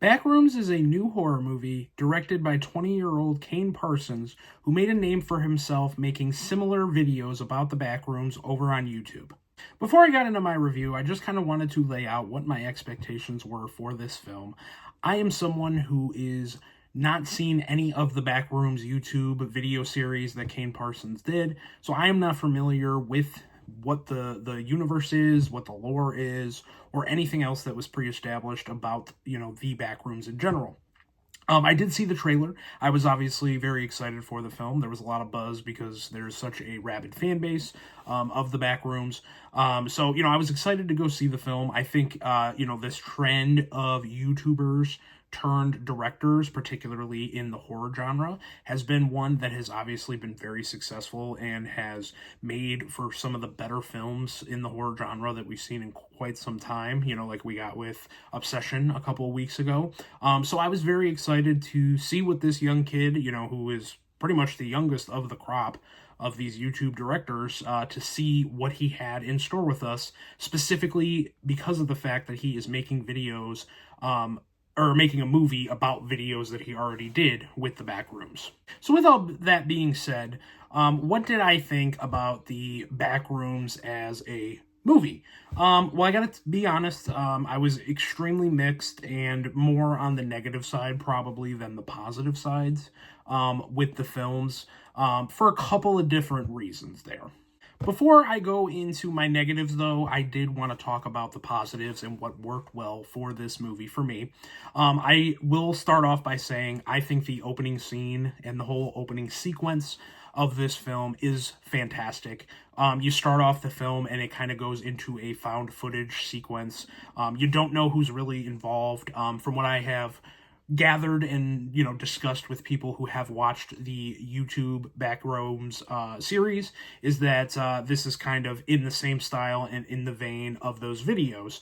Backrooms is a new horror movie directed by 20-year-old Kane Parsons, who made a name for himself making similar videos about the Backrooms over on YouTube. Before I got into my review, I just kind of wanted to lay out what my expectations were for this film. I am someone who is not seen any of the Backrooms YouTube video series that Kane Parsons did, so I am not familiar with what the universe is, what the lore is, or anything else that was pre-established about, the Backrooms in general. I did see the trailer. I was obviously very excited for the film. There was a lot of buzz because there's such a rabid fan base of the Backrooms. I was excited to go see the film. I think, this trend of YouTubers turned directors, particularly in the horror genre, has been one that has obviously been very successful and has made for some of the better films in the horror genre that we've seen in quite some time, like we got with Obsession a couple of weeks ago. So I was very excited to see what this young kid, who is pretty much the youngest of the crop of these YouTube directors, to see what he had in store with us, specifically because of the fact that he is making videos, or making a movie about videos that he already did with the Backrooms. So with all that being said, what did I think about the Backrooms as a movie? Well, I gotta be honest, I was extremely mixed and more on the negative side probably than the positive sides with the films, for a couple of different reasons there. Before I go into my negatives, though, I did want to talk about the positives and what worked well for this movie for me. I will start off by saying I think the opening scene and the whole opening sequence of this film is fantastic. You start off the film and it kind of goes into a found footage sequence. You don't know who's really involved. From what I have gathered and discussed with people who have watched the YouTube Backrooms series, is that this is kind of in the same style and in the vein of those videos.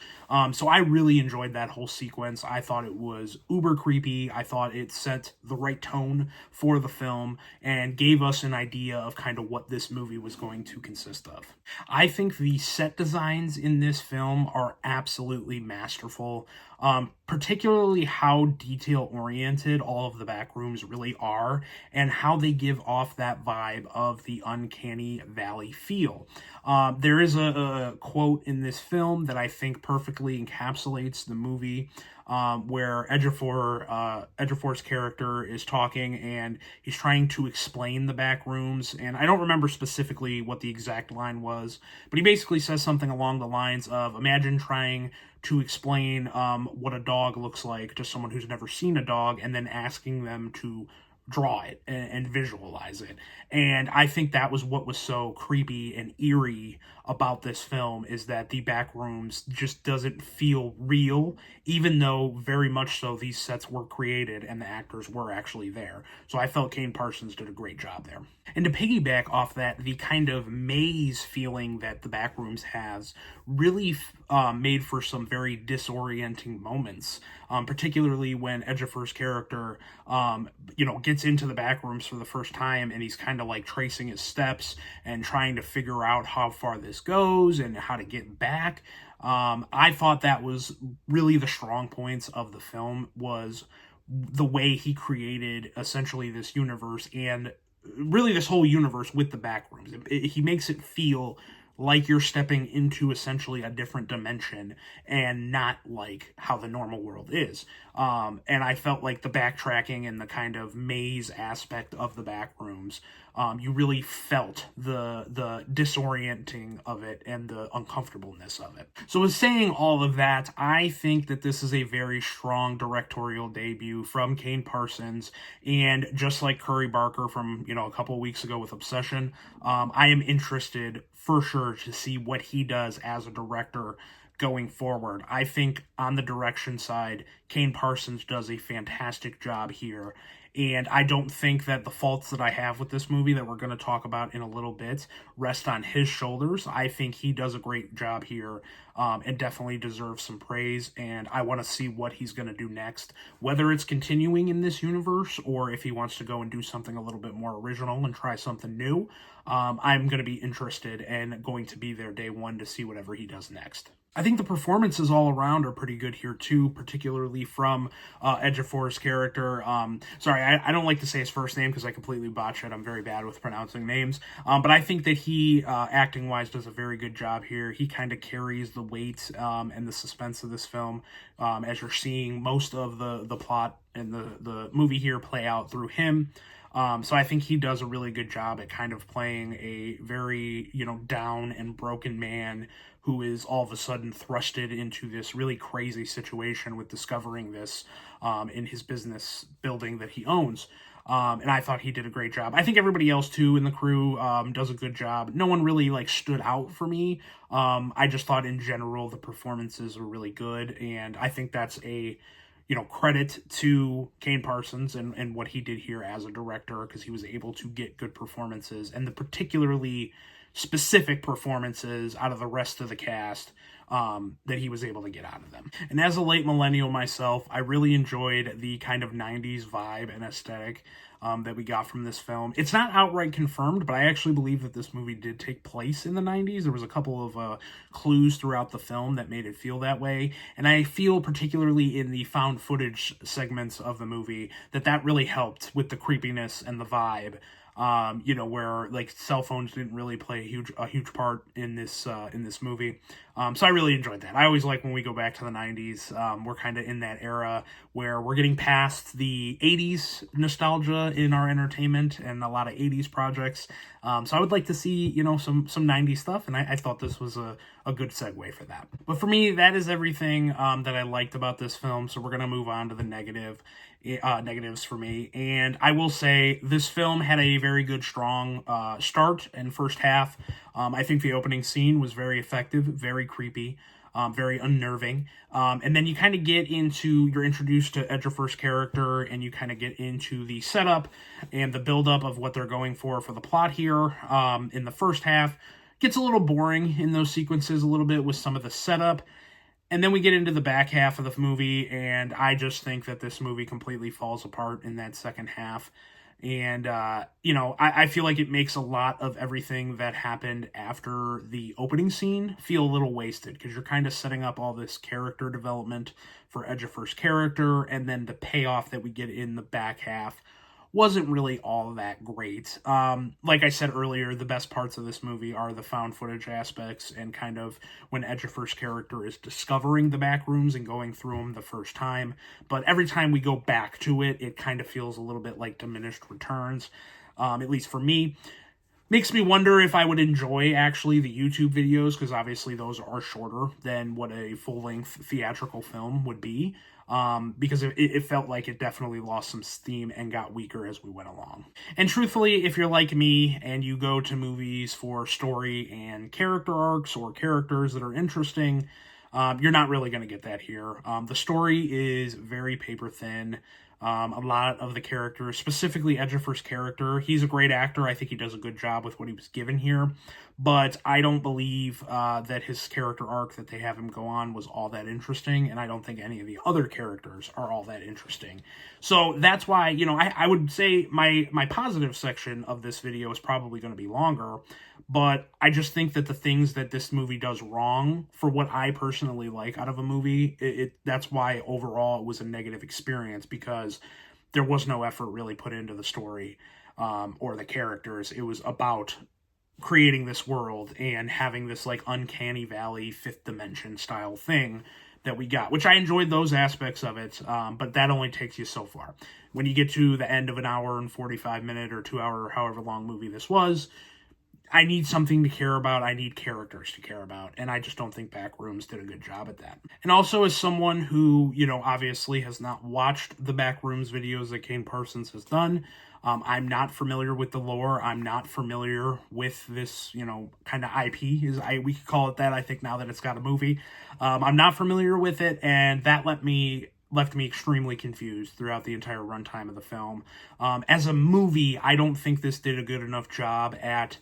So I really enjoyed that whole sequence. I thought it was uber creepy. I thought it set the right tone for the film and gave us an idea of kind of what this movie was going to consist of. I think the set designs in this film are absolutely masterful. Particularly how detail-oriented all of the Backrooms really are, and how they give off that vibe of the uncanny valley feel. There is a quote in this film that I think perfectly encapsulates the movie, where Ejiofor's character is talking and he's trying to explain the Backrooms, and I don't remember specifically what the exact line was, but he basically says something along the lines of, imagine trying to explain what a dog looks like to someone who's never seen a dog, and then asking them to draw it and visualize it. And I think that was what was so creepy and eerie about this film, is that the Backrooms just doesn't feel real, even though very much so these sets were created and the actors were actually there. So I felt Kane Parsons did a great job there. And to piggyback off that, the kind of maze feeling that the Backrooms has really made for some very disorienting moments, particularly when Ejiofor's character, gets into the Backrooms for the first time, and he's kind of like tracing his steps and trying to figure out how far this goes and how to get back. I thought that was really the strong points of the film, was the way he created essentially this universe, and really this whole universe with the Backrooms. He makes it feel like you're stepping into essentially a different dimension and not like how the normal world is. And I felt like the backtracking and the kind of maze aspect of the Backrooms, you really felt the disorienting of it and the uncomfortableness of it. So with saying all of that, I think that this is a very strong directorial debut from Kane Parsons, and just like Curry Barker from a couple of weeks ago with Obsession, I am interested for sure to see what he does as a director going forward. I think on the direction side, Kane Parsons does a fantastic job here, and I don't think that the faults that I have with this movie that we're going to talk about in a little bit rest on his shoulders. I think he does a great job here, and definitely deserves some praise, and I want to see what he's going to do next, whether it's continuing in this universe or if he wants to go and do something a little bit more original and try something new. I'm going to be interested and going to be there day one to see whatever he does next. I think the performances all around are pretty good here too, particularly from Ejiofor's character. Sorry, I don't like to say his first name because I completely botch it. I'm very bad with pronouncing names. But I think that he, acting wise, does a very good job here. He kind of carries the weight and the suspense of this film, as you're seeing most of the plot and the movie here play out through him. So I think he does a really good job at kind of playing a very, down and broken man who is all of a sudden thrusted into this really crazy situation with discovering this in his business building that he owns. And I thought he did a great job. I think everybody else too in the crew does a good job. No one really stood out for me. I just thought in general the performances were really good, and I think that's a credit to Kane Parsons and what he did here as a director, because he was able to get good performances, and the particularly specific performances out of the rest of the cast that he was able to get out of them. And as a late millennial myself, I really enjoyed the kind of 90s vibe and aesthetic that we got from this film. It's not outright confirmed, but I actually believe that this movie did take place in the 90s. There was a couple of clues throughout the film that made it feel that way, and I feel particularly in the found footage segments of the movie that really helped with the creepiness and the vibe. Where cell phones didn't really play a huge part in this movie. So I really enjoyed that. I always like when we go back to the 90s. We're kind of in that era where we're getting past the 80s nostalgia in our entertainment and a lot of 80s projects. So I would like to see, some 90s stuff, and I thought this was a good segue for that. But for me, that is everything that I liked about this film, so we're going to move on to the negatives for me. And I will say this film had a very good, strong start and first half. I think the opening scene was very effective, very creepy, very unnerving. And then you kind of you're introduced to Ejiofor's character, and you kind of get into the setup and the buildup of what they're going for the plot here in the first half. Gets a little boring in those sequences a little bit with some of the setup. And then we get into the back half of the movie, and I just think that this movie completely falls apart in that second half. And, I feel like it makes a lot of everything that happened after the opening scene feel a little wasted, because you're kind of setting up all this character development for Ejiofor's character, and then the payoff that we get in the back half wasn't really all that great. Like I said earlier, the best parts of this movie are the found footage aspects and kind of when Ejiofor's character is discovering the Backrooms and going through them the first time. But every time we go back to it, it kind of feels a little bit like diminished returns, at least for me. Makes me wonder if I would enjoy actually the YouTube videos, because obviously those are shorter than what a full-length theatrical film would be. Because it felt like it definitely lost some steam and got weaker as we went along. And truthfully, if you're like me and you go to movies for story and character arcs or characters that are interesting, you're not really going to get that here. The story is very paper thin. A lot of the characters, specifically Ejiofor's character, he's a great actor. I think he does a good job with what he was given here, but I don't believe that his character arc that they have him go on was all that interesting, and I don't think any of the other characters are all that interesting. So that's why, I would say my positive section of this video is probably going to be longer, but I just think that the things that this movie does wrong for what I personally like out of a movie, that's why overall it was a negative experience, because there was no effort really put into the story or the characters. It was about creating this world and having this uncanny valley fifth dimension style thing that we got, which I enjoyed those aspects of it, but that only takes you so far. When you get to the end of an hour and 45 minute or 2 hour, however long movie this was, I need something to care about. I need characters to care about. And I just don't think Backrooms did a good job at that. And also, as someone who, obviously has not watched the Backrooms videos that Kane Parsons has done, I'm not familiar with the lore. I'm not familiar with this, kind of IP. We could call it that, I think, now that it's got a movie. I'm not familiar with it, and that left me extremely confused throughout the entire runtime of the film. As a movie, I don't think this did a good enough job at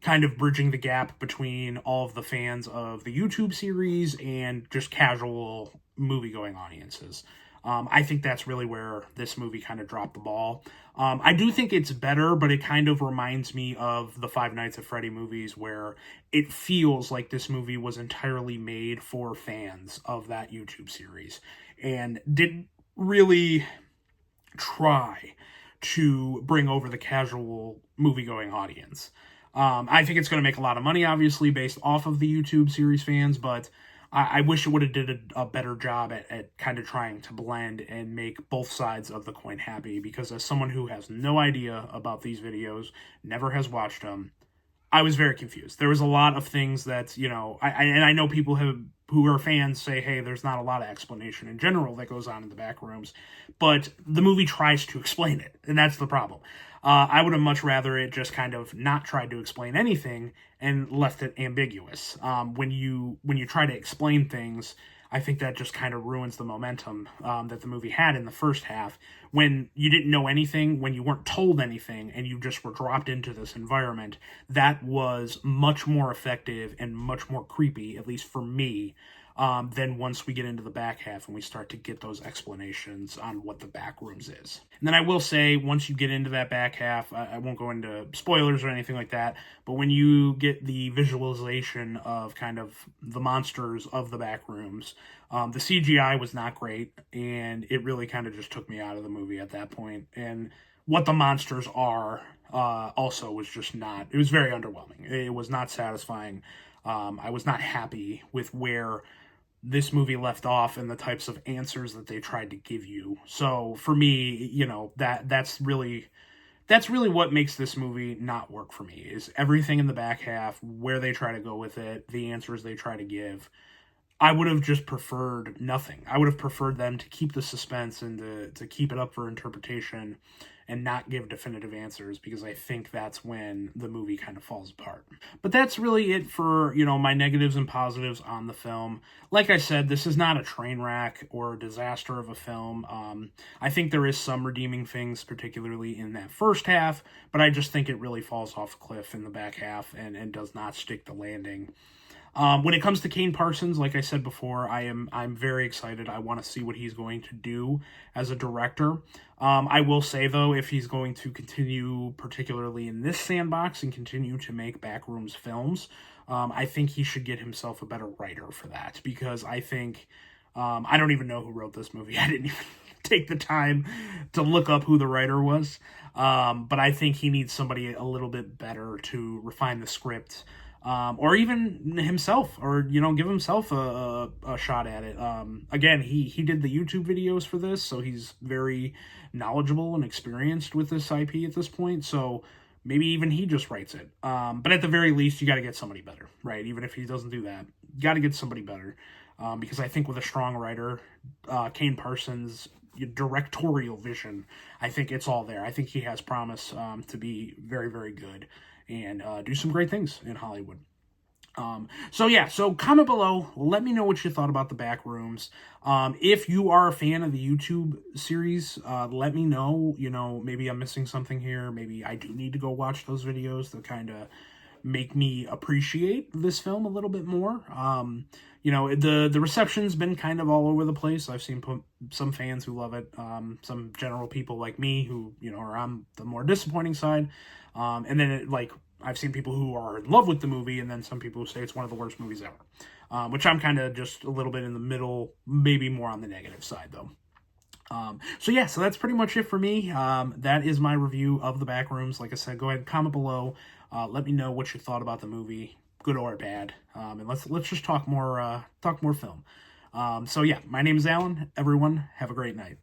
kind of bridging the gap between all of the fans of the YouTube series and just casual movie-going audiences. I think that's really where this movie kind of dropped the ball. I do think it's better, but it kind of reminds me of the Five Nights at Freddy movies, where it feels like this movie was entirely made for fans of that YouTube series and didn't really try to bring over the casual movie-going audience. I think it's going to make a lot of money, obviously, based off of the YouTube series fans, but I wish it would have did a better job at kind of trying to blend and make both sides of the coin happy, because as someone who has no idea about these videos, never has watched them, I was very confused. There was a lot of things that, I know people who are fans say, hey, there's not a lot of explanation in general that goes on in the back rooms, but the movie tries to explain it, and that's the problem. I would have much rather it just kind of not tried to explain anything and left it ambiguous. When you try to explain things, I think that just kind of ruins the momentum that the movie had in the first half. When you didn't know anything, when you weren't told anything, and you just were dropped into this environment, that was much more effective and much more creepy, at least for me, than once we get into the back half and we start to get those explanations on what the Backrooms is. And then I will say, once you get into that back half, I won't go into spoilers or anything like that, but when you get the visualization of kind of the monsters of the Backrooms, the CGI was not great, and it really kind of just took me out of the movie at that point. And what the monsters are also was just not, it was very underwhelming. It was not satisfying. I was not happy with where this movie left off and the types of answers that they tried to give you. So for me, that's really what makes this movie not work for me, is everything in the back half, where they try to go with it, the answers they try to give. I would have just preferred nothing. I would have preferred them to keep the suspense and to keep it up for interpretation and not give definitive answers, because I think that's when the movie kind of falls apart. But that's really it for, my negatives and positives on the film. Like I said, this is not a train wreck or a disaster of a film. I think there is some redeeming things, particularly in that first half, but I just think it really falls off a cliff in the back half and does not stick the landing. When it comes to Kane Parsons, like I said before, I'm very excited. I want to see what he's going to do as a director. I will say, though, if he's going to continue, particularly in this sandbox, and continue to make Backrooms films, I think he should get himself a better writer for that, because I think, I don't even know who wrote this movie. I didn't even take the time to look up who the writer was, but I think he needs somebody a little bit better to refine the script. Or even himself, or, give himself a shot at it. Again, he did the YouTube videos for this, so he's very knowledgeable and experienced with this IP at this point, so maybe even he just writes it. But at the very least, you got to get somebody better, right? Even if he doesn't do that, you got to get somebody better. Because I think with a strong writer, Kane Parsons' directorial vision, I think it's all there. I think he has promise to be very, very good and do some great things in Hollywood. So comment below. Let me know what you thought about the Backrooms. If you are a fan of the YouTube series, let me know. Maybe I'm missing something here. Maybe I do need to go watch those videos to kind of make me appreciate this film a little bit more. The reception's been kind of all over the place. I've seen some fans who love it, some general people like me who, are on the more disappointing side. And then I've seen people who are in love with the movie, and then some people who say it's one of the worst movies ever, which I'm kind of just a little bit in the middle, maybe more on the negative side, though. So that's pretty much it for me. That is my review of the Backrooms. Like I said, go ahead and comment below. Let me know what you thought about the movie, good or bad. And let's just talk more film. My name is Alan. Everyone, have a great night.